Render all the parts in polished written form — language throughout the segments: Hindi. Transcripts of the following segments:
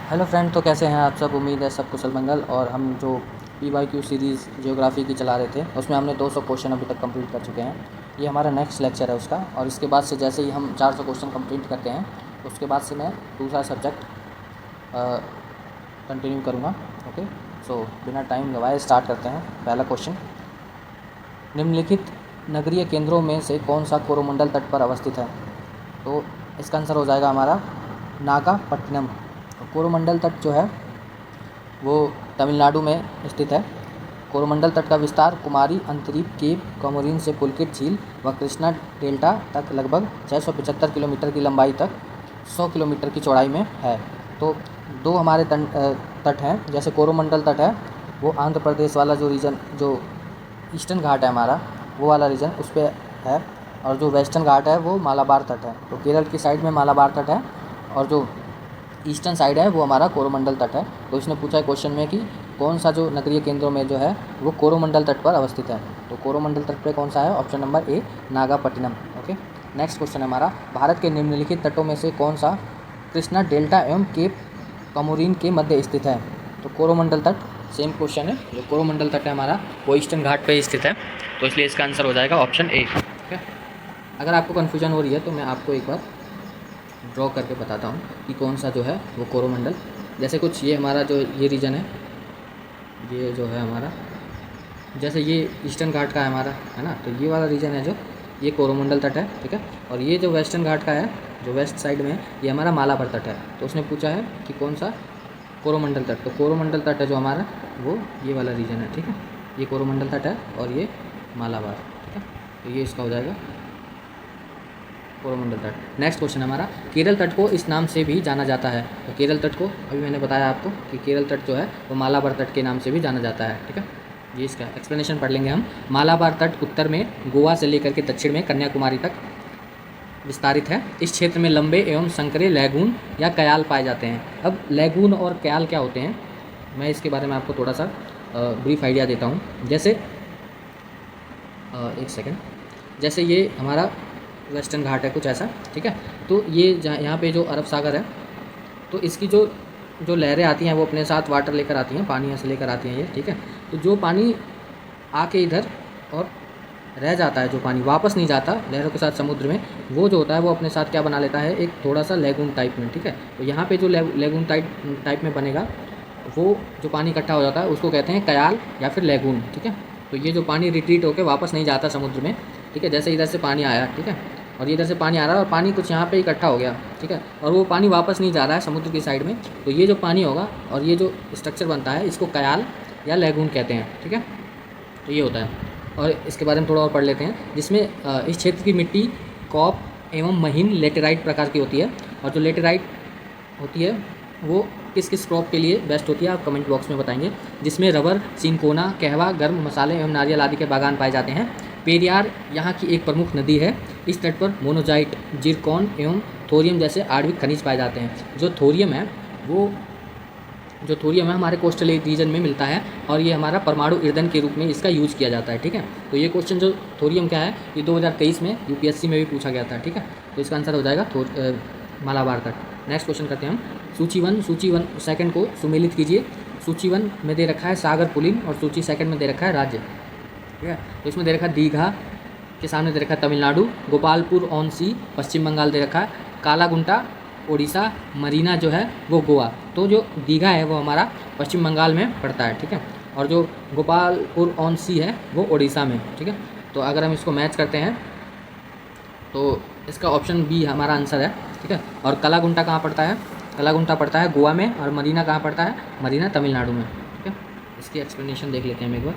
हेलो फ्रेंड, तो कैसे हैं आप सब। उम्मीद है सब कुशल मंगल। और हम जो PYQ सीरीज़ जियोग्राफी की चला रहे थे उसमें हमने 200 क्वेश्चन अभी तक कंप्लीट कर चुके हैं। ये हमारा नेक्स्ट लेक्चर है उसका। और इसके बाद से जैसे ही हम 400 क्वेश्चन कंप्लीट करते हैं उसके बाद से मैं दूसरा सब्जेक्ट कंटिन्यू करूँगा। ओके, सो बिना टाइम गवाए स्टार्ट करते हैं। पहला क्वेश्चन, निम्नलिखित नगरीय केंद्रों में से कौन सा कोरोमंडल तट पर अवस्थित है। तो इसका आंसर हो जाएगा हमारा नागापट्टिनम। कोरोमंडल तट जो है वो तमिलनाडु में स्थित है। कोरोमंडल तट का विस्तार कुमारी, अंतरीप, केप कोमोरिन से पुलकित झील व कृष्णा डेल्टा तक लगभग 675 किलोमीटर की लंबाई तक 100 किलोमीटर की चौड़ाई में है। तो दो हमारे तट हैं। जैसे कोरोमंडल तट है वो आंध्र प्रदेश वाला जो रीजन, जो ईस्टर्न घाट है हमारा, वो वाला रीजन उस पर है। और जो वेस्टर्न घाट है वो मालाबार तट है। तो केरल की साइड में मालाबार तट है और जो ईस्टर्न साइड है वो हमारा कोरोमंडल तट है। तो इसने पूछा है क्वेश्चन में कि कौन सा जो नगरीय केंद्रों में जो है वो कोरोमंडल तट पर अवस्थित है। तो कोरोमंडल तट पे कौन सा है? Option number A, Nagapattinam. Okay, next question है हमारा, भारत के निम्नलिखित तटों में से कौन सा कृष्णा डेल्टा एवं केप कमोरिन के मध्य स्थित है। तो कोरोमंडल तट, सेम क्वेश्चन है। जो कोरोमंडल तट है हमारा वो ईस्टर्न घाट पे स्थित है, तो इसलिए इसका आंसर हो जाएगा ऑप्शन ए। ठीक है, अगर आपको कन्फ्यूजन हो रही है तो मैं आपको एक बार ड्रॉ करके बताता हूँ कि कौन सा जो है वो कोरोमंडल। जैसे कुछ ये हमारा जो ये रीजन है, ये जो है हमारा, जैसे ये ईस्टर्न घाट का है हमारा, है ना। तो ये वाला रीजन है जो, ये कोरोमंडल तट है। ठीक है, और ये जो वेस्टर्न घाट का है, जो वेस्ट साइड में है, ये हमारा मालाबार तट है। तो उसने पूछा है कि कौन सा कोरोमंडल तट। तो कोरोमंडल तट है जो हमारा वो ये वाला रीजन है। ठीक है, ये कोरोमंडल तट है और ये मालाबार। ठीक है, तो ये इसका हो जाएगा कोरोमंडल तट। नेक्स्ट क्वेश्चन हमारा, केरल तट को इस नाम से भी जाना जाता है। तो केरल तट को अभी मैंने बताया आपको कि केरल तट जो है वो मालाबार तट के नाम से भी जाना जाता है। ठीक है, ये इसका एक्सप्लेनेशन पढ़ लेंगे हम। मालाबार तट उत्तर में गोवा से लेकर के दक्षिण में कन्याकुमारी तक विस्तारित है। इस क्षेत्र में लंबे एवं संकरे लैगून या कयाल पाए जाते हैं। अब लैगून और कयाल क्या होते हैं, मैं इसके बारे में आपको थोड़ा सा ब्रीफ आइडिया देता हूँ। जैसे एक सेकेंड, जैसे ये हमारा वेस्टर्न घाट है कुछ ऐसा। ठीक है, तो ये जहाँ यहाँ पे जो अरब सागर है, तो इसकी जो जो लहरें आती हैं वो अपने साथ वाटर लेकर आती हैं, पानी ऐसे लेकर आती हैं ये। ठीक है, तो जो पानी आके इधर और रह जाता है, जो पानी वापस नहीं जाता लहरों के साथ समुद्र में, वो जो होता है वो अपने साथ क्या बना लेता है, एक थोड़ा सा लेगून टाइप में। ठीक है, तो यहाँ पे जो लेगून टाइप में बनेगा, वो जो पानी इकट्ठा हो जाता है उसको कहते हैं कयाल या फिर लेगून। ठीक है, तो ये जो पानी रिट्रीट होकर वापस नहीं जाता समुद्र में। ठीक है, जैसे इधर से पानी आया, ठीक है, और इधर से पानी आ रहा है और पानी कुछ यहाँ पे इकट्ठा हो गया। ठीक है, और वो पानी वापस नहीं जा रहा है समुद्र की साइड में, तो ये जो पानी होगा और ये जो स्ट्रक्चर बनता है इसको कयाल या लेगून कहते हैं। ठीक है, तो ये होता है। और इसके बारे में थोड़ा और पढ़ लेते हैं, जिसमें इस क्षेत्र की मिट्टी कॉप एवं महीन लेटेराइट प्रकार की होती है। और जो लेटेराइट होती है वो किस किस क्रॉप के लिए बेस्ट होती है आप कमेंट बॉक्स में बताएंगे। जिसमें रबर, सिंकोना, कहवा, गर्म मसाले एवं नारियल आदि के बागान पाए जाते हैं। पेरियार यहाँ की एक प्रमुख नदी है। इस तट पर मोनोजाइट, जिरकॉन एवं थोरियम जैसे आणविक खनिज पाए जाते हैं। जो थोरियम है वो हमारे कोस्टल रीजन में मिलता है और ये हमारा परमाणु ईंधन के रूप में इसका यूज़ किया जाता है। ठीक है, तो ये क्वेश्चन जो थोरियम क्या है, ये 2023 में UPSC में भी पूछा गया था। ठीक है, तो इसका आंसर हो जाएगा मालाबार तट। नेक्स्ट क्वेश्चन करते हैं हम। सूची वन सेकंड को सुमेलित कीजिए। सूची 1 में दे रखा है सागर पुलिन और सूची 2 में दे रखा है राज्य। ठीक है, तो इसमें दे रखा है दीघा, के सामने दे रखा है तमिलनाडु, गोपालपुर ऑन सी पश्चिम बंगाल दे रखा है, कालागुंटा उड़ीसा, मरीना जो है वो गोवा। तो जो दीघा है वो हमारा पश्चिम बंगाल में पड़ता है। ठीक है, और जो गोपालपुर ऑन सी है वो उड़ीसा में। ठीक है, तो अगर हम इसको मैच करते हैं तो इसका ऑप्शन बी हमारा आंसर है। ठीक है, और कालागुंटा कहाँ पड़ता है? कालागुंटा पड़ता है गोवा में, और मरीना कहाँ पड़ता है? मरीना तमिलनाडु में। ठीक है, इसकी एक्सप्लेनेशन देख लेते हैं हम एक बार।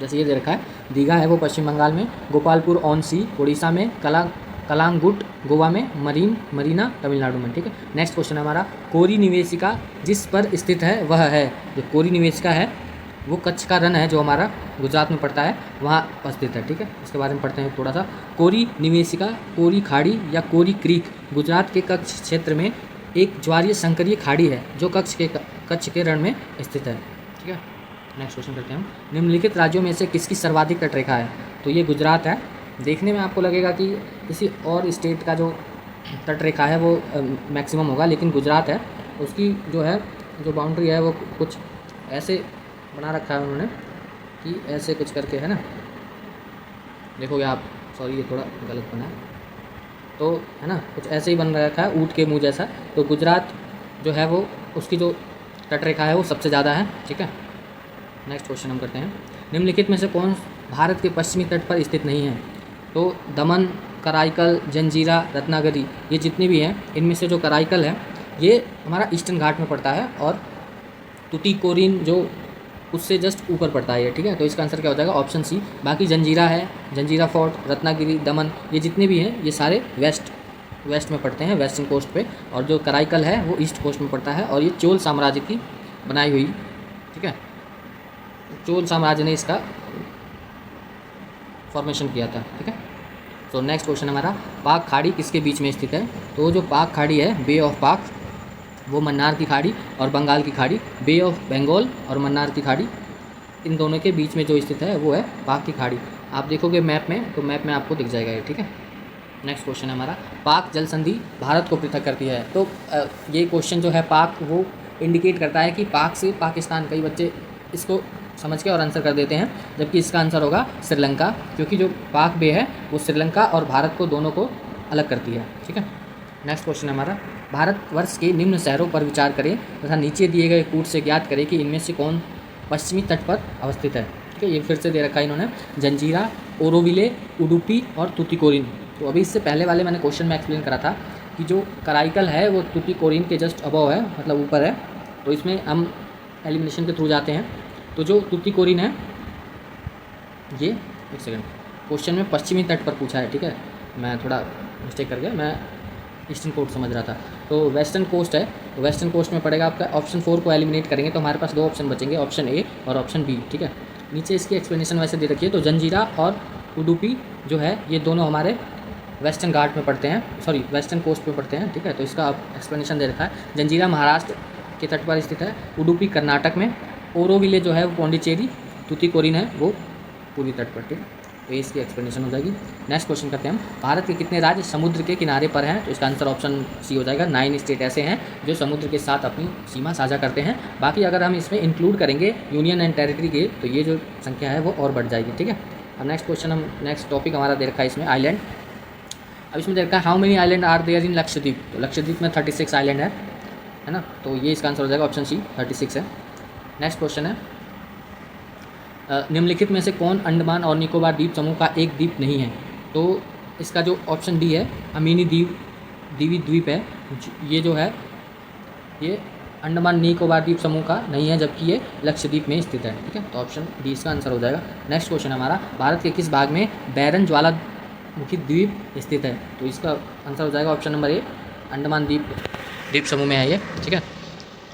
जैसे ये दे रखा है, दीघा है वो पश्चिम बंगाल में, गोपालपुर ऑन सी उड़ीसा में, कलांगुट गोवा में, मरीना तमिलनाडु में। ठीक है, नेक्स्ट क्वेश्चन हमारा, कोरी निवेशिका जिस पर स्थित है वह है। जो कोरी निवेशिका है वो कच्छ का रण है जो हमारा गुजरात में पड़ता है, वहाँ स्थित है। ठीक है, इसके बारे में पढ़ते हैं थोड़ा सा। कोरी निवेशिका, कोरी खाड़ी या कोरी क्रीक गुजरात के कच्छ क्षेत्र में एक ज्वारीय संकरीय खाड़ी है जो कच्छ के रण में स्थित है। ठीक है, नेक्स्ट क्वेश्चन करते हैं हम। निम्नलिखित राज्यों में से किसकी सर्वाधिक तटरेखा है? तो ये गुजरात है। देखने में आपको लगेगा कि किसी और स्टेट का जो तटरेखा है वो मैक्सिमम होगा, लेकिन गुजरात है। उसकी जो है जो बाउंड्री है वो कुछ ऐसे बना रखा है उन्होंने कि ऐसे कुछ करके, है ना, देखोगे आप, सॉरी ये थोड़ा गलत बना है, तो है ना कुछ ऐसे ही बन रखा है ऊँट के मुँह जैसा। तो गुजरात जो है वो उसकी जो तट रेखा है वो सबसे ज़्यादा है, ठीक है। नेक्स्ट क्वेश्चन हम करते हैं, निम्नलिखित में से कौन भारत के पश्चिमी तट पर स्थित नहीं है? तो दमन, कराईकल, जंजीरा, रत्नागिरी, ये जितनी भी हैं इनमें से जो कराईकल है ये हमारा ईस्टर्न घाट में पड़ता है और टुटीकोरिन जो उससे जस्ट ऊपर पड़ता है ये, ठीक है। तो इसका आंसर क्या हो जाएगा? Option C. बाकी जंजीरा है, जंजीरा फोर्ट, रत्नागिरी, दमन, ये जितने भी हैं ये सारे वेस्ट में पड़ते हैं, वेस्टर्न कोस्ट पे, और जो कराईकल है वो ईस्ट कोस्ट में पड़ता है और ये चोल साम्राज्य की बनाई हुई, ठीक है, चोल साम्राज्य ने इसका फॉर्मेशन किया था, ठीक है। तो नेक्स्ट क्वेश्चन हमारा, पाक खाड़ी किसके बीच में स्थित है? तो जो पाक खाड़ी है, बे ऑफ पाक, वो मन्नार की खाड़ी और बंगाल की खाड़ी, बे ऑफ बंगाल और मन्नार की खाड़ी, इन दोनों के बीच में जो स्थित है वो है पाक की खाड़ी। आप देखोगे मैप में तो मैप में आपको दिख जाएगा ये, ठीक है। नेक्स्ट क्वेश्चन है हमारा, पाक जल संधि भारत को पृथक करती है। तो ये क्वेश्चन जो है पाक वो इंडिकेट करता है कि पाक से पाकिस्तान, कई बच्चे इसको समझ के और आंसर कर देते हैं, जबकि इसका आंसर होगा श्रीलंका, क्योंकि जो पाक बे है वो श्रीलंका और भारत को दोनों को अलग करती है, ठीक है। नेक्स्ट क्वेश्चन हमारा, भारतवर्ष के निम्न शहरों पर विचार करें तथा नीचे दिए गए कूट से ज्ञात करें कि इनमें से कौन पश्चिमी तट पर अवस्थित है, ठीक है। ये फिर से दे रखा है इन्होंने, जंजीरा, ओरोविले, उडुपी और तुतीकोरिन। तो अभी इससे पहले वाले मैंने क्वेश्चन में एक्सप्लेन करा था कि जो कराईकल है वो तुतीकोरिन के जस्ट अबव है, मतलब ऊपर है। तो इसमें हम एलिमिनेशन के थ्रू जाते हैं। तो जो तुतीकोरिन है ये, एक सेकंड, क्वेश्चन में पश्चिमी तट पर पूछा है, ठीक है, मैं थोड़ा मिस्टेक कर गया, मैं ईस्टर्न कोस्ट समझ रहा था। तो वेस्टर्न कोस्ट है, तो वेस्टर्न कोस्ट में पड़ेगा आपका। ऑप्शन 4 को एलिमिनेट करेंगे तो हमारे पास दो ऑप्शन बचेंगे, ऑप्शन ए और ऑप्शन बी, ठीक है। नीचे इसकी एक्सप्लेनेशन वैसे दे रखी है। तो जंजीरा और उडुपी जो है ये दोनों हमारे वेस्टर्न घाट में पड़ते हैं, सॉरी वेस्टर्न कोस्ट में पड़ते हैं, ठीक है। तो इसका एक्सप्लेनेशन दे रखा है। जंजीरा महाराष्ट्र के तट पर स्थित है, उडुपी कर्नाटक में, ओरोविले जो है वो पौंडीचेरी, तुतीकोरिन है वो पूर्वी तट पर, ठीक है। तो इसकी एक्सप्लेनेशन हो जाएगी। नेक्स्ट क्वेश्चन करते हैं हम, भारत के कितने राज्य समुद्र के किनारे पर हैं? तो इसका आंसर ऑप्शन सी हो जाएगा। 9 स्टेट ऐसे हैं जो समुद्र के साथ अपनी सीमा साझा करते हैं। बाकी अगर हम इसमें इंक्लूड करेंगे यूनियन एंड टेरिटरी के तो ये जो संख्या है वो और बढ़ जाएगी, ठीक है। अब नेक्स्ट क्वेश्चन, हम नेक्स्ट टॉपिक हमारा दे रखा है इसमें आइलैंड। अब इसमें दे रखा है how many island are there in Lakshadweep. तो लक्षद्वीप में 36 आइलैंड है ना। तो ये इसका आंसर हो जाएगा, ऑप्शन सी 36 है। नेक्स्ट क्वेश्चन है, निम्नलिखित में से कौन अंडमान और निकोबार द्वीप समूह का एक द्वीप नहीं है? तो इसका जो ऑप्शन डी है, अमीनी दीवी द्वीप है, ये जो है ये अंडमान निकोबार द्वीप समूह का नहीं है, जबकि ये लक्षद्वीप में स्थित है, ठीक है। तो ऑप्शन डी इसका आंसर हो जाएगा। नेक्स्ट क्वेश्चन हमारा, भारत के किस भाग में बैरन ज्वालामुखी द्वीप स्थित है? तो इसका आंसर हो जाएगा ऑप्शन नंबर ए, अंडमान द्वीप समूह में है ये, ठीक है।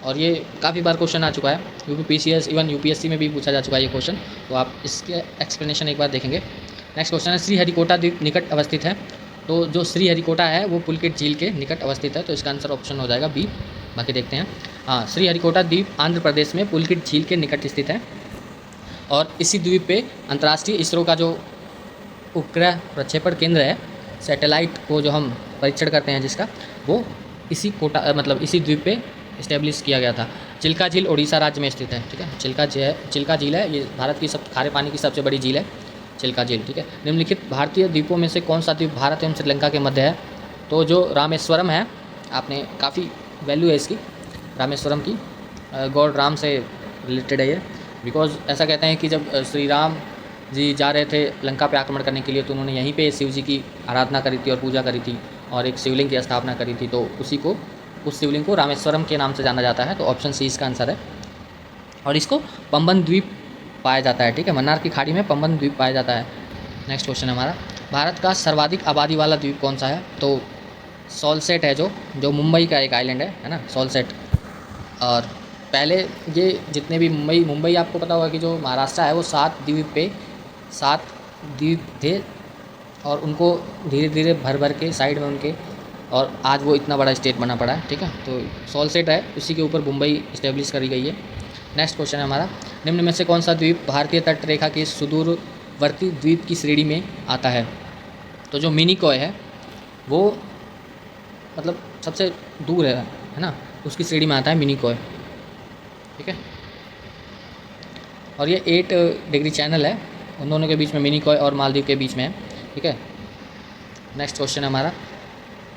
और ये काफ़ी बार क्वेश्चन आ चुका है, क्योंकि PCS इवन UPSC में भी पूछा जा चुका है ये क्वेश्चन, तो आप इसके एक्सप्लेनेशन एक बार देखेंगे। नेक्स्ट क्वेश्चन है, श्रीहरिकोटा द्वीप निकट अवस्थित है। तो जो श्रीहरिकोटा है वो पुलकित झील के निकट अवस्थित है, तो इसका आंसर ऑप्शन हो जाएगा बी। बाकी देखते हैं, हाँ, श्रीहरिकोटा द्वीप आंध्र प्रदेश में पुलकित झील के निकट स्थित है और इसी द्वीप पे अंतर्राष्ट्रीय इसरो का जो उपग्रह प्रक्षेपण केंद्र है, सैटेलाइट को जो हम परीक्षण करते हैं जिसका, वो इसी द्वीप पे इस्टेब्लिश किया गया था। चिल्का झील उड़ीसा राज्य में स्थित है, ठीक है। चिल्का झील है ये भारत की खारे पानी की सबसे बड़ी झील है, चिल्का झील, ठीक है। निम्नलिखित भारतीय द्वीपों में से कौन सा द्वीप भारत एवं श्रीलंका के मध्य है? तो जो रामेश्वरम है, आपने काफ़ी वैल्यू है इसकी रामेश्वरम की, गॉड राम से रिलेटेड है ये, बिकॉज ऐसा कहते हैं कि जब श्री राम जी जा रहे थे लंका पे आक्रमण करने के लिए तो उन्होंने यहीं पे शिव जी की आराधना करी थी और पूजा करी थी और एक शिवलिंग की स्थापना करी थी, तो उस शिवलिंग को रामेश्वरम के नाम से जाना जाता है। तो ऑप्शन सी इसका आंसर है। और इसको पंबन द्वीप पाया जाता है, ठीक है, मन्नार की खाड़ी में पंबन द्वीप पाया जाता है। नेक्स्ट क्वेश्चन हमारा, भारत का सर्वाधिक आबादी वाला द्वीप कौन सा है? तो सॉल्सेट है, जो मुंबई का एक आइलैंड है ना, सॉल्सेट। और पहले ये जितने भी मुंबई आपको पता होगा कि जो महाराष्ट्र है वो 7 द्वीप थे और उनको धीरे धीरे भर के साइड में उनके, और आज वो इतना बड़ा स्टेट बना पड़ा है, ठीक है। तो सॉल्सेट है, उसी के ऊपर मुंबई इस्टेब्लिश करी गई है। नेक्स्ट क्वेश्चन है हमारा, निम्न में से कौन सा द्वीप भारतीय तट रेखा के सुदूरवर्ती द्वीप की श्रेणी में आता है? तो जो मिनिकॉय है वो मतलब सबसे दूर है ना, उसकी श्रेणी में आता है मिनिकॉय, ठीक है। और ये 8 डिग्री चैनल है, उन दोनों के बीच में मिनिकॉय और मालदीव के बीच में है, ठीक है। नेक्स्ट क्वेश्चन है हमारा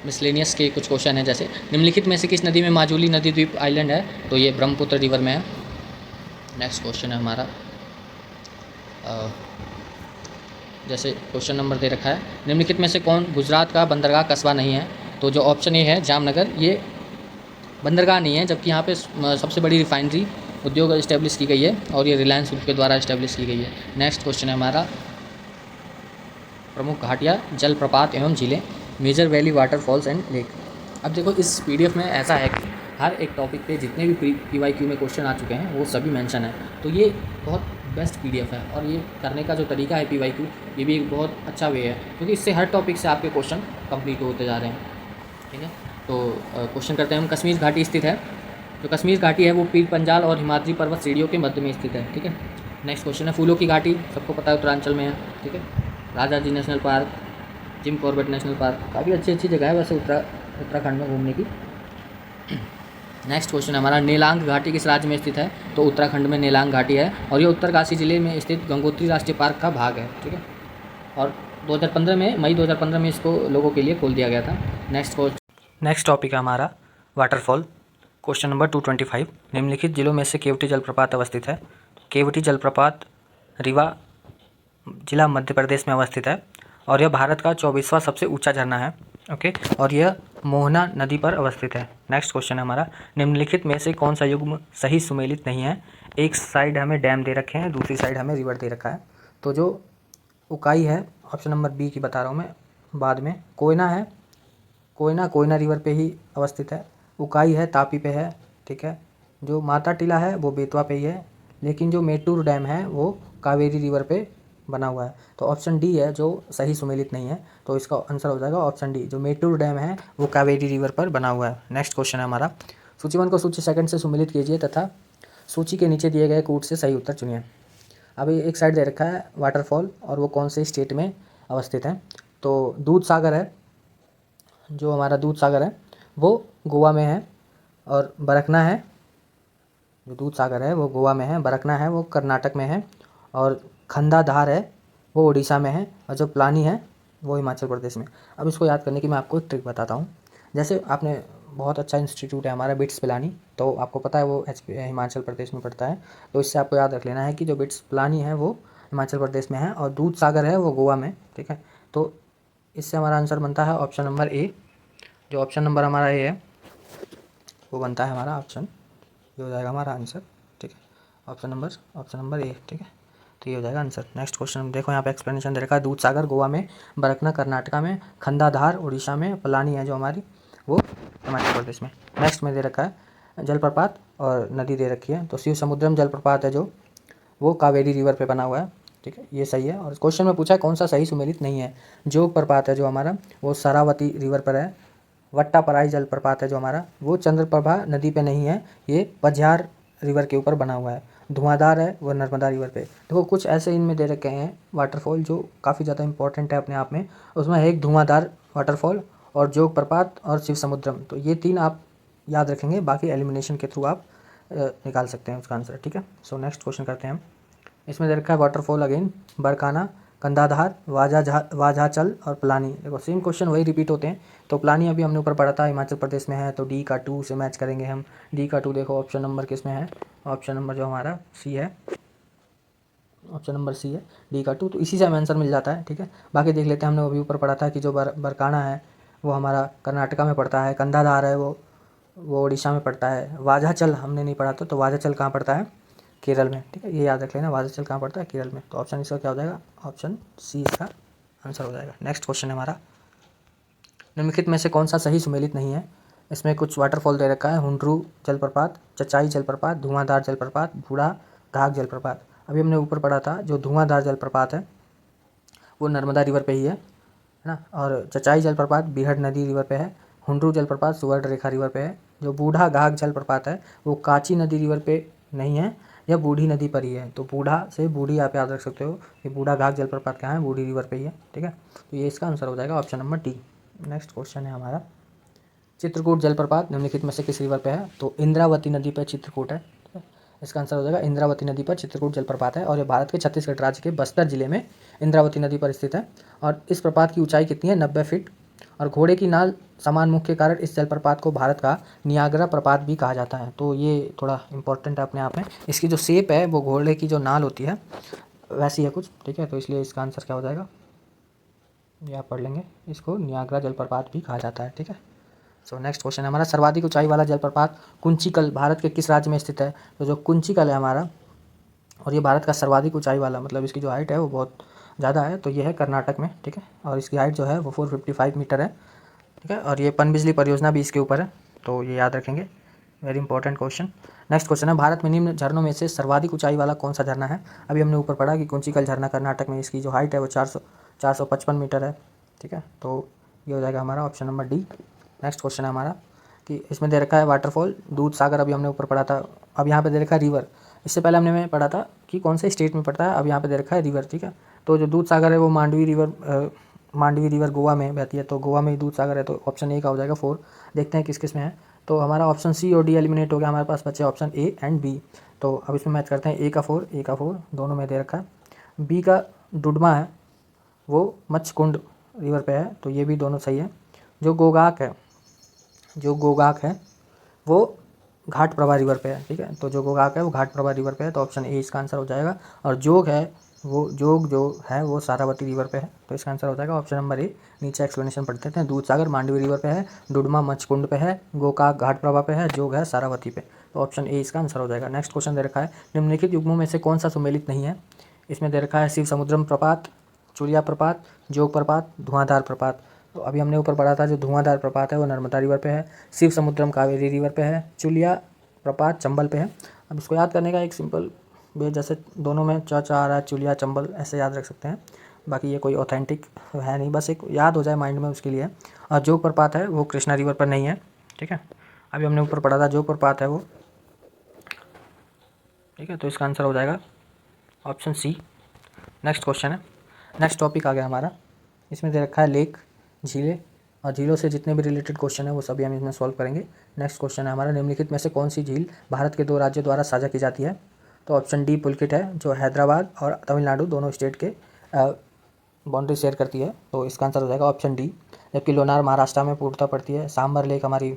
मिसलेनियस के कुछ क्वेश्चन है, जैसे निम्नलिखित में से किस नदी में माजुली नदी द्वीप आइलैंड है, तो ये ब्रह्मपुत्र रिवर में है। नेक्स्ट क्वेश्चन है हमारा जैसे क्वेश्चन नंबर दे रखा है, निम्नलिखित में से कौन गुजरात का बंदरगाह कस्बा नहीं है, तो जो ऑप्शन ए है जामनगर, ये बंदरगाह नहीं है, जबकि यहाँ पे सबसे बड़ी रिफाइनरी उद्योग इस्टेब्लिश की गई है और ये रिलायंस ग्रुप के द्वारा इस्टेब्लिश की गई है। नेक्स्ट क्वेश्चन है हमारा प्रमुख घाटियाँ जलप्रपात एवं झीलें, major valley waterfalls and lake. अब देखो इस पीडीएफ में ऐसा है कि हर एक टॉपिक पे जितने भी पीवाईक्यू में क्वेश्चन आ चुके हैं वो सभी मेंशन है, तो ये बहुत बेस्ट पीडीएफ है और ये करने का जो तरीका है पीवाईक्यू, ये भी एक बहुत अच्छा वे है, क्योंकि इससे हर टॉपिक से आपके क्वेश्चन कंप्लीट होते जा रहे हैं, ठीक है। तो क्वेश्चन करते हैं हम, कश्मीर घाटी स्थित है, जो कश्मीर घाटी है वो पीर पंजाल और हिमाद्री पर्वत श्रेणियों के मध्य में स्थित है, ठीक है। नेक्स्ट क्वेश्चन है, फूलों की घाटी सबको पता है उत्तरांचल में है, ठीक है। Rajaji national park, Jim Corbett national park, काफ़ी अच्छी जगह है वैसे उत्तराखंड में घूमने की। नेक्स्ट क्वेश्चन हमारा, नेलांग घाटी किस राज्य में स्थित है, तो उत्तराखंड में नेलांग घाटी है और ये उत्तरकाशी जिले में स्थित गंगोत्री राष्ट्रीय पार्क का भाग है, ठीक है। और 2015 में मई 2015 में इसको लोगों के लिए खोल दिया गया था। नेक्स्ट टॉपिक है हमारा वाटरफॉल, क्वेश्चन नंबर 225, निम्नलिखित जिलों में से केवटी जलप्रपात अवस्थित है। केवटी जलप्रपात रीवा जिला मध्य प्रदेश में अवस्थित है और यह भारत का 24वां सबसे ऊंचा झरना है, ओके। और यह मोहना नदी पर अवस्थित है। नेक्स्ट क्वेश्चन है हमारा, निम्नलिखित में से कौन सा युग्म सही सुमेलित नहीं है। एक साइड हमें डैम दे रखे हैं, दूसरी साइड हमें रिवर दे रखा है, तो जो उकाई है ऑप्शन नंबर बी की बता रहा हूँ मैं बाद में, कोयना है, कोयना रिवर पे ही अवस्थित है, उकाई है तापी पे है, ठीक है। जो माता टीला है वो बेतवा पे ही है, लेकिन जो मेटूर डैम है वो कावेरी रिवर पे बना हुआ है, तो ऑप्शन डी है जो सही सुमेलित नहीं है, तो इसका आंसर हो जाएगा ऑप्शन डी, जो मेटूर डैम है वो कावेरी रिवर पर बना हुआ है। नेक्स्ट क्वेश्चन है हमारा, सूची 1 को सूची 2 से सुमेलित कीजिए तथा सूची के नीचे दिए गए कूट से सही उत्तर चुनिए। अभी एक साइड दे रखा है वाटरफॉल और वो कौन से स्टेट में अवस्थित है, तो दूध सागर है, जो हमारा दूध सागर है वो गोवा में है, और बरकना है, जो दूध सागर है वो गोवा में है, बरकना है वो कर्नाटक में है, और खंडाधार है वो उड़ीसा में है, और जो प्लानी है वो हिमाचल प्रदेश में। अब इसको याद करने की मैं आपको एक ट्रिक बताता हूँ। जैसे आपने बहुत अच्छा इंस्टीट्यूट है हमारा बिट्स पिलानी, तो आपको पता है वो हिमाचल प्रदेश में पड़ता है, तो इससे आपको याद रख लेना है कि जो बिट्स पिलानी है वो हिमाचल प्रदेश में है और दूध सागर है वो गोवा में, ठीक है। तो इससे हमारा आंसर बनता है ऑप्शन नंबर ए, जो ऑप्शन नंबर हमारा ए है वो बनता है हमारा ऑप्शन, ये हो जाएगा हमारा आंसर, ठीक है। ऑप्शन नंबर ए, ठीक है, तो ये हो जाएगा आंसर। नेक्स्ट क्वेश्चन देखो, यहाँ पे एक्सप्लेनेशन दे रखा है, दूध सागर गोवा में, बरकना कर्नाटका में, खंडाधार उड़ीसा में, पलानी है जो हमारी वो हिमाचल प्रदेश में। नेक्स्ट में दे रखा है जलप्रपात और नदी दे रखी है, तो शिव समुद्रम जलप्रपात है जो वो कावेरी रिवर पे बना हुआ है, ठीक है, ये सही है। और क्वेश्चन में पूछा है कौन सा सही सुमेलित नहीं है, जोग प्रपात है जो हमारा वो शरावती रिवर पर है, वट्टापराई जलप्रपात है जो हमारा वो चंद्रप्रभा नदी पे नहीं है, ये पझार रिवर के ऊपर बना हुआ है, धुआंधार है वो नर्मदा रिवर पे। देखो कुछ ऐसे इनमें दे रखे हैं वाटरफॉल जो काफ़ी ज़्यादा इंपॉर्टेंट है अपने आप में, उसमें है एक धुआंधार वाटरफॉल और जोग प्रपात और शिव समुद्रम, तो ये 3 आप याद रखेंगे, बाकी एलिमिनेशन के थ्रू आप निकाल सकते हैं उसका आंसर, ठीक है। सो नेक्स्ट क्वेश्चन करते हैं हम, इसमें दे रखा है वाटरफॉल अगेन, बरकाना, कंदाधार, वाझाचल और प्लानी। देखो सेम क्वेश्चन वही रिपीट होते हैं, तो प्लानी अभी हमने ऊपर पढ़ा था हिमाचल प्रदेश में है, तो डी का 2 से मैच करेंगे हम, डी का 2 देखो ऑप्शन नंबर किस में है, ऑप्शन नंबर जो हमारा सी है, ऑप्शन नंबर सी है डी का 2, तो इसी से हमें आंसर मिल जाता है, ठीक है। बाकी देख लेते हैं, हमने अभी ऊपर पढ़ा था कि जो बरकाना है वो हमारा कर्नाटका में पड़ता है, कंदाधार है वो उड़ीसा में पड़ता है, वाझाचल हमने नहीं पढ़ा था, तो वाझाचल कहाँ पड़ता है, केरल में, ठीक है, ये याद रख लेना, वाझाचल कहाँ पड़ता है, केरल में, तो ऑप्शन इसका क्या हो जाएगा, ऑप्शन सी इसका आंसर हो जाएगा। नेक्स्ट क्वेश्चन है हमारा, निम्नलिखित में से कौन सा सही सुमेलित नहीं है, इसमें कुछ वाटरफॉल दे रखा है, हुंड्रू जलप्रपात, चचाई जलप्रपात, धुआंधार जलप्रपात, बूढ़ा घाघ जलप्रपात। अभी हमने ऊपर पढ़ा था जो धुआंधार जलप्रपात है वो नर्मदा रिवर पे ही है ना, और चचाई जलप्रपात बिहड़ नदी रिवर पे है, हुंड्रू जलप्रपात सुवर्ण रेखा रिवर पे है, जो बूढ़ा घाघ जलप्रपात है वो काची नदी रिवर पे नहीं है, यह बूढ़ी नदी पर ही है, तो बूढ़ा से बूढ़ी आप याद रख सकते हो, ये बूढ़ा घाघ जलप्रपात कहाँ है, बूढ़ी रिवर पे ही है, ठीक है, तो ये इसका आंसर हो जाएगा option number D. Next question है हमारा चित्रकूट जलप्रपात निम्नलिखित में से किस रिवर पे है? तो इंद्रावती नदी पर चित्रकूट है। ठीक है, इसका आंसर हो जाएगा इंद्रावती नदी पर चित्रकूट जलप्रपात है और ये भारत के छत्तीसगढ़ राज्य के बस्तर जिले में इंद्रावती नदी पर स्थित है। और इस प्रपात की ऊंचाई कितनी है? 90 फीट। और घोड़े की नाल समान मुख के कारण इस जलप्रपात को भारत का नियाग्रा प्रपात भी कहा जाता है। तो ये थोड़ा इंपॉर्टेंट है अपने आप में। इसकी जो शेप है वो घोड़े की जो नाल होती है वैसी है कुछ। ठीक है, तो इसलिए इसका आंसर क्या हो जाएगा, ये आप पढ़ लेंगे, इसको नियाग्रा जलप्रपात भी कहा जाता है। ठीक है, सो नेक्स्ट क्वेश्चन है हमारा, सर्वाधिक ऊंचाई वाला जलप्रपात कुंचिकल भारत के किस राज्य में स्थित है? तो जो कुंचिकल है हमारा, और ये भारत का सर्वाधिक ऊंचाई वाला, मतलब इसकी जो हाइट है वो बहुत ज़्यादा है, तो ये है कर्नाटक में। ठीक है, और इसकी हाइट जो है वो 455 मीटर है। ठीक है, और ये पनबिजली परियोजना भी इसके ऊपर है, तो ये याद रखेंगे, very important question. Next question है, भारत में निम्न झरनों में से सर्वाधिक ऊंचाई वाला कौन सा झरना है? अभी हमने ऊपर पढ़ा कि कुंचिकल झरना कर्नाटक में, इसकी जो हाइट है वो 455 मीटर है। ठीक है, तो ये हो जाएगा हमारा option number D. Next question है हमारा कि इसमें दे रखा है वाटरफॉल दूध सागर, अभी हमने ऊपर पढ़ा था। अब यहाँ पे दे रखा है रिवर, इससे पहले हमने पढ़ा था कि कौन से स्टेट में पड़ता है, अब यहाँ पे दे रखा है रिवर। ठीक है, तो जो दूध सागर है वो मांडवी रिवर गोवा में बहती है, तो गोवा में ही दूध सागर है, तो ऑप्शन ए का हो जाएगा 4। देखते हैं किस किस में है। तो हमारा ऑप्शन सी और डी एलिमिनेट हो गया, हमारे पास बचे ऑप्शन ए एंड बी। तो अब इसमें मैच करते हैं, ए का 4 दोनों में दे रखा है। बी का डुडमा है वो मच्छकुंड रिवर पे है, तो ये भी दोनों सही है। जो गोगाक है वो घाट प्रभा रिवर पे है। ठीक है, तो जो गोगाक है वो घाट प्रभा रिवर पे है, तो ऑप्शन ए इसका आंसर हो जाएगा। और जोग जो है वो सारावती रिवर पे है, तो इसका आंसर हो जाएगा ऑप्शन नंबर ए। नीचे एक्सप्लेनेशन पढ़ते हैं, दूध सागर मांडवी रिवर पे है, डुडमा मच्छकुंड पे है, गोकाक घाट प्रभा पे है, जोग है सारावती पे, तो ऑप्शन ए इसका आंसर हो जाएगा। नेक्स्ट क्वेश्चन दे रखा है, निम्नलिखित युग्मों में से कौन सा सुमेलित नहीं है? इसमें दे रखा है शिव समुद्रम प्रपात, चुलिया प्रपात, जोग प्रपात, धुआंधार प्रपात। तो अभी हमने ऊपर पढ़ा था जो धुआंधार प्रपात है वो नर्मदा रिवर पे है, शिव समुद्रम कावेरी रिवर पे है, चुलिया प्रपात चंबल पे है। अब इसको याद करने का एक सिंपल वे, जैसे दोनों में च आ रहा है, चुलिया चंबल ऐसे याद रख सकते हैं, बाकी ये कोई ऑथेंटिक है नहीं, बस एक याद हो जाए माइंड में उसके लिए। और जोग प्रपात है वो कृष्णा रिवर पर नहीं है। ठीक है, अभी हमने ऊपर पढ़ा था जोग प्रपात है वो। ठीक है, तो इसका आंसर हो जाएगा ऑप्शन सी। नेक्स्ट क्वेश्चन है, नेक्स्ट टॉपिक आ गया हमारा, इसमें दे रखा है लेक, झीलें, और झीलों से जितने भी रिलेटेड क्वेश्चन है वो सभी हम इसमें सॉल्व करेंगे। नेक्स्ट क्वेश्चन है हमारा, निम्नलिखित में से कौन सी झील भारत के 2 राज्यों द्वारा साझा की जाती है? तो ऑप्शन डी पुलकित है, जो हैदराबाद और तमिलनाडु दोनों स्टेट के बाउंड्री शेयर करती है, तो इसका आंसर हो जाएगा ऑप्शन डी। जबकि लोनार महाराष्ट्र में पूर्णतः पड़ती है, सांबर लेक हमारी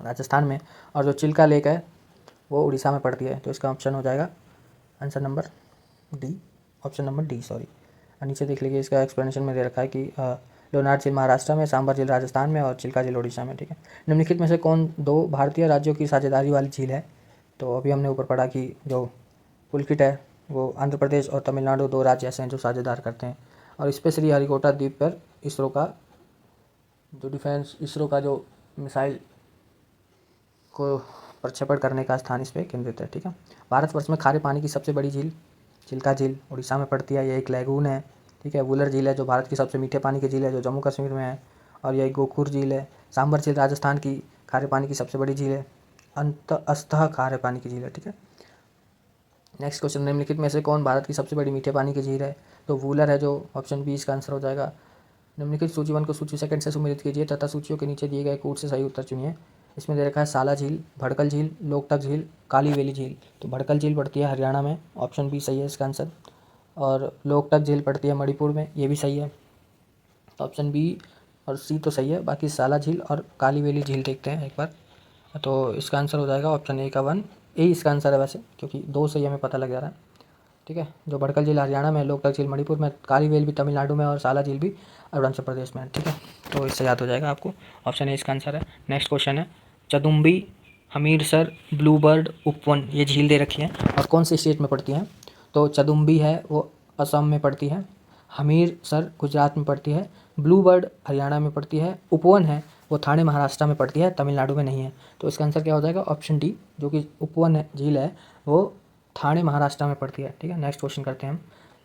राजस्थान में, और जो चिल्का लेक है वो उड़ीसा में पड़ती है, तो इसका ऑप्शन हो जाएगा answer number D, option number D sorry. नीचे देख लीजिए, इसका एक्सप्लेनेशन में दे रखा है कि लोनार झील महाराष्ट्र में, सांबर झील राजस्थान में और चिल्का झील उड़ीसा में। ठीक है, निम्नलिखित में से कौन 2 भारतीय राज्यों की साझेदारी वाली झील है? तो अभी हमने ऊपर पढ़ा कि जो पुलकित है वो आंध्र प्रदेश और तमिलनाडु 2 राज्य ऐसे हैं जो साझेदार करते हैं। और इस पे श्रीहरिकोटा द्वीप पर इसरो का जो मिसाइल को प्रक्षेपण करने का स्थान इस पर केंद्रित है। ठीक है, भारतवर्ष में खारे पानी की सबसे बड़ी झील चिल्का झील उड़ीसा में पड़ती है, ये एक लैगून है। ठीक है, वुलर झील है जो भारत की सबसे मीठे पानी की झील है जो जम्मू कश्मीर में है, और यह गोखुर झील है। सांबर झील राजस्थान की खारे पानी की सबसे बड़ी झील है, अस्तः खारे पानी की झील है। ठीक है, नेक्स्ट क्वेश्चन, निम्नलिखित में से कौन भारत की सबसे बड़ी मीठे पानी की झील है? तो वुलर है, जो ऑप्शन बी इसका आंसर हो जाएगा। निम्नलिखित सूची 1 को सूची 2 से सम्मिलित कीजिए तथा सूचियों के नीचे दिए गए कूट से सही उत्तर चुनिए। इसमें दे रखा है साला झील, भड़कल झील, लोकटक झील, काली वेली झील। तो भड़कल झील पड़ती है हरियाणा में, ऑप्शन बी सही है इसका आंसर। और लोकटक झील पड़ती है मणिपुर में, ये भी सही है, तो ऑप्शन बी और सी तो सही है। बाकी साला झील और काली वेली झील देखते हैं एक बार, तो इसका आंसर हो जाएगा ऑप्शन ए का 1 ए इसका आंसर है वैसे, क्योंकि 2 से ही हमें पता लग जा रहा है। ठीक है, जो भड़कल झील हरियाणा में, लोकटक झील मणिपुर में, काली वेल भी तमिलनाडु में और साला झील भी अरुणाचल प्रदेश में। ठीक है, तो इससे याद हो जाएगा आपको, ऑप्शन ए इसका आंसर है। नेक्स्ट क्वेश्चन है, चदुम्बी, हमीरसर, ब्लूबर्ड, उपवन, ये झील दे रखी है और कौन से स्टेट में पड़ती हैं? तो चदुम्बी है वो असम में पड़ती है, हमीरसर गुजरात में पड़ती है, ब्लूबर्ड हरियाणा में पड़ती है, उपवन है वो थाने महाराष्ट्र में पड़ती है, तमिलनाडु में नहीं है। तो इसका आंसर क्या हो जाएगा? ऑप्शन डी, जो कि उपवन है झील है वो थाने महाराष्ट्र में पड़ती है। ठीक है, नेक्स्ट क्वेश्चन करते हैं हम,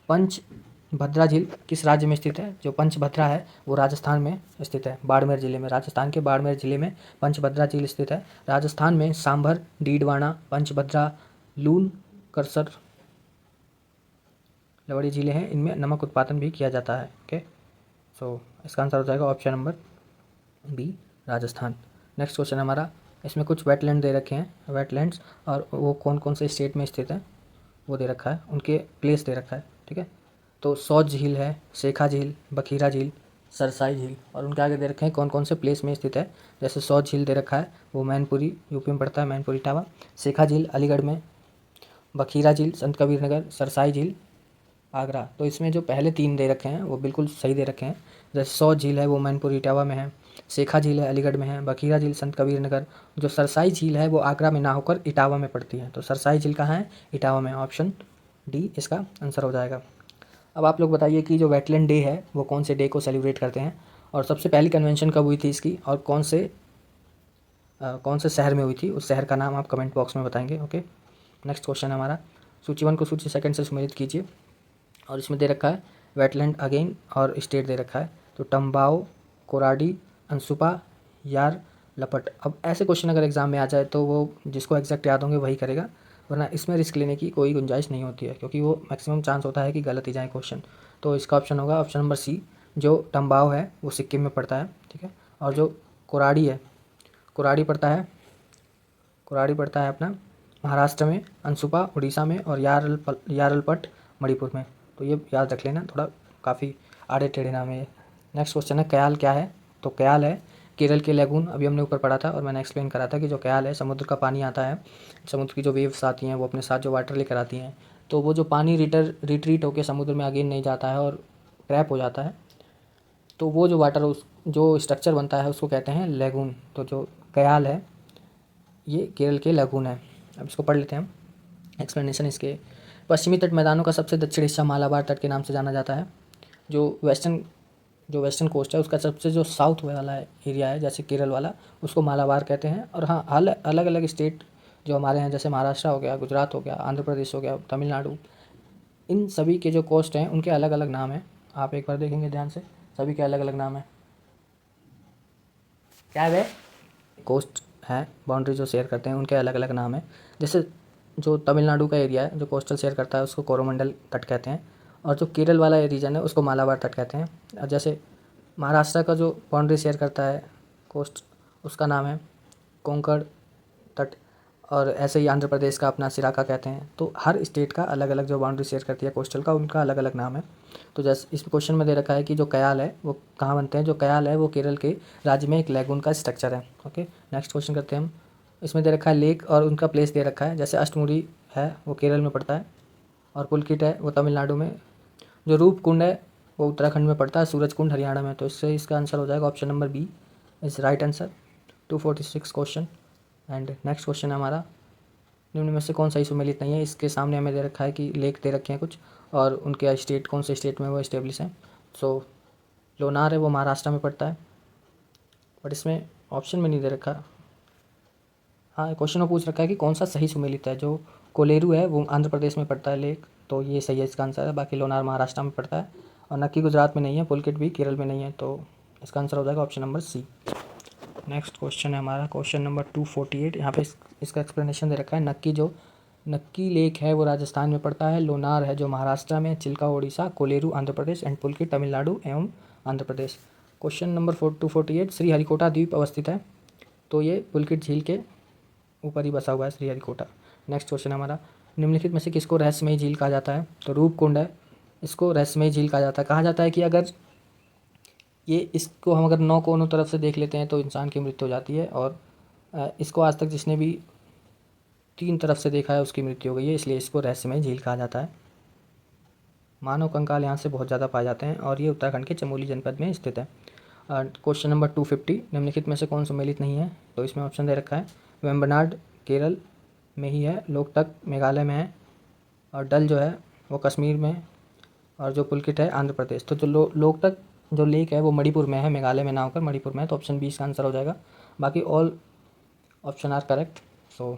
पंचभद्रा झील किस राज्य में स्थित है? जो पंचभद्रा है वो राजस्थान में स्थित है, बाड़मेर जिले में, राजस्थान के बाड़मेर जिले में पंचभद्रा झील स्थित है। राजस्थान में सांभर, डीडवाना, पंचभद्रा, लून, करसर, लवड़ी झीलें हैं, इनमें नमक उत्पादन भी किया जाता है। ओके, सो इसका आंसर हो जाएगा option number B, Rajasthan. Next question हमारा, इसमें कुछ वेटलैंड दे रखे हैं, वेटलैंड्स, और वो कौन कौन से स्टेट में स्थित है वो दे रखा है, उनके प्लेस दे रखा है, ठीक है। तो सौज झील है, शेखा झील, बखीरा झील, सरसाई झील, और उनके आगे दे रखे हैं कौन कौन से प्लेस में स्थित है। जैसे सौज झील दे रखा है, वो मैनपुरी यूपी में पड़ता है, मैनपुरी इटावा। शेखा झील अलीगढ़ में, बखीरा झील संत कबीर नगर, सरसाई झील आगरा। तो इसमें जो पहले 3 दे रखे हैं वो बिल्कुल सही दे रखे हैं। जैसे सौज झील है वो मैनपुरी इटावा में है, शेखा झील है अलीगढ़ में है, बखीरा झील संत कबीर नगर। जो सरसाई झील है वो आगरा में ना होकर इटावा में पड़ती है। तो सरसाई झील कहाँ है, इटावा में। ऑप्शन डी इसका आंसर हो जाएगा। अब आप लोग बताइए कि जो वेटलैंड डे है वो कौन से डे को सेलिब्रेट करते हैं, और सबसे पहली कन्वेंशन कब हुई थी इसकी, और कौन से शहर में हुई थी, उस शहर का नाम आप कमेंट बॉक्स में बताएंगे। ओके, नेक्स्ट क्वेश्चन हमारा, सूची 1 को सूची 2 से सम्मिलित कीजिए। और इसमें दे रखा है वेटलैंड अगेन और स्टेट दे रखा है। तो टम्बाओ, कोराडी, अनसुपा, यार लपट। अब ऐसे क्वेश्चन अगर एग्जाम में आ जाए तो वो जिसको एग्जैक्ट याद होंगे वही करेगा, वरना इसमें रिस्क लेने की कोई गुंजाइश नहीं होती है, क्योंकि वो मैक्सिमम चांस होता है कि गलत ही जाए क्वेश्चन। तो इसका ऑप्शन होगा ऑप्शन नंबर सी। जो टम्बाओ है वो सिक्किम में पड़ता है, ठीक है। और जो कोराडी है, कोराडी पड़ता है अपना महाराष्ट्र में, अनसुपा उड़ीसा में, और यारलपट मणिपुर में। तो ये याद रख लेना, थोड़ा काफ़ी आड़े टेढ़े नाम है ये। नेक्स्ट क्वेश्चन है कयाल क्या है। तो कयाल है केरल के लेगून, अभी हमने ऊपर पढ़ा था और मैंने एक्सप्लेन करा था कि जो कयाल है समुद्र का पानी आता है, समुद्र की जो वेव्स आती हैं वो अपने साथ जो वाटर लेकर आती हैं, तो वो जो पानी रिट्रीट होकर समुद्र में अगेन नहीं जाता है और ट्रैप हो जाता है, तो वो जो वाटर उस जो स्ट्रक्चर बनता है उसको कहते हैं लेगून। तो जो कयाल है ये केरल के लेगून है। अब इसको पढ़ लेते हैं हम, एक्सप्लेनेशन इसके। पश्चिमी तट मैदानों का सबसे दक्षिणी हिस्सा मालाबार तट के नाम से जाना जाता है। जो वेस्टर्न कोस्ट है उसका सबसे जो साउथ वाला एरिया है, जैसे केरल वाला, उसको मालाबार कहते हैं। और हाँ, अलग अलग स्टेट जो हमारे हैं, जैसे महाराष्ट्र हो गया, गुजरात हो गया, आंध्र प्रदेश हो गया, तमिलनाडु, इन सभी के जो कोस्ट हैं उनके अलग अलग नाम हैं। आप एक बार देखेंगे ध्यान से, सभी के अलग अलग नाम हैं। क्या है, कोस्ट है, बाउंड्री जो शेयर करते हैं उनके अलग अलग नाम हैं। जैसे जो तमिलनाडु का एरिया है जो कोस्टल शेयर करता है उसको कोरोमंडल तट कहते हैं, और जो केरल वाला रीजन है उसको मालाबार तट कहते हैं। और जैसे महाराष्ट्र का जो बाउंड्री शेयर करता है कोस्ट, उसका नाम है कोंकण तट, और ऐसे ही आंध्र प्रदेश का अपना सिराका कहते हैं। तो हर स्टेट का अलग अलग जो बाउंड्री शेयर करती है कोस्टल का, उनका अलग अलग नाम है। तो जैसे इस क्वेश्चन में दे रखा है कि जो कयाल है वो कहाँ बनते हैं। जो कयाल है वो केरल के राज्य में एक लेगून का स्ट्रक्चर है। ओके, नेक्स्ट क्वेश्चन करते हैं हम। इसमें दे रखा है लेक और उनका प्लेस दे रखा है। जैसे अष्टमुडी है वो केरल में पड़ता है, और पुलकित है वो तमिलनाडु में। जो रूपकुंड है वो उत्तराखंड में पड़ता है, सूरजकुंड हरियाणा में। तो इससे इसका आंसर हो जाएगा option number B is right answer. 246 question. And next question है हमारा, निम्न में से कौन सही सुमेलित नहीं है। इसके सामने हमें दे रखा है कि लेक दे रखे हैं कुछ, और उनके स्टेट कौन से स्टेट में वो इस्टेब्लिश हैं। सो लोनार है वो महाराष्ट्र में पड़ता है, बट इसमें ऑप्शन में नहीं दे रखा। हाँ, क्वेश्चन में पूछ रखा है कि कौन सा सही सुमेलित है। जो कोलेरू है वो आंध्र प्रदेश में पड़ता है लेक, तो ये सही है इसका आंसर है। बाकी लोनार महाराष्ट्र में पड़ता है, और नक्की गुजरात में नहीं है, पुलकित भी केरल में नहीं है। तो इसका आंसर हो जाएगा option number C. Next question है हमारा क्वेश्चन नंबर 248। यहाँ पे इसका एक्सप्लेनेशन दे रखा है। नक्की लेक है वो राजस्थान में पड़ता है, लोनार है जो महाराष्ट्र में, चिल्का उड़ीसा, कोलेरू आंध्र प्रदेश, एंड पुलकित तमिलनाडु एवं आंध्र प्रदेश। क्वेश्चन नंबर 248, श्रीहरिकोटा द्वीप अवस्थित है। तो ये पुलकित झील के ऊपर ही बसा हुआ है श्रीहरिकोटा। नेक्स्ट क्वेश्चन हमारा, निम्नलिखित में से किसको रहस्यमयी झील कहा जाता है। तो रूपकुंड है, इसको रहस्यमयी झील कहा जाता है। कहा जाता है कि अगर इसको हम अगर 9 कोनों तरफ से देख लेते हैं तो इंसान की मृत्यु हो जाती है, और इसको आज तक जिसने भी 3 तरफ से देखा है उसकी मृत्यु हो गई है, इसलिए इसको रहस्यमयी झील कहा जाता है। मानव कंकाल यहाँ से बहुत ज़्यादा पाए जाते हैं, और ये उत्तराखंड के चमोली जनपद में स्थित है। क्वेश्चन नंबर 250, निम्नलिखित में से कौन सम्मिलित नहीं है। तो इसमें ऑप्शन दे रखा है वेम्बनाड केरल में ही है, लोकटक मेघालय में है, और डल जो है वो कश्मीर में, और जो पुलकित है आंध्र प्रदेश। तो जो लोकटक जो लेक है वो मणिपुर में है, मेघालय में ना होकर मणिपुर में है। तो ऑप्शन बी इसका आंसर हो जाएगा। बाकी all option are correct. So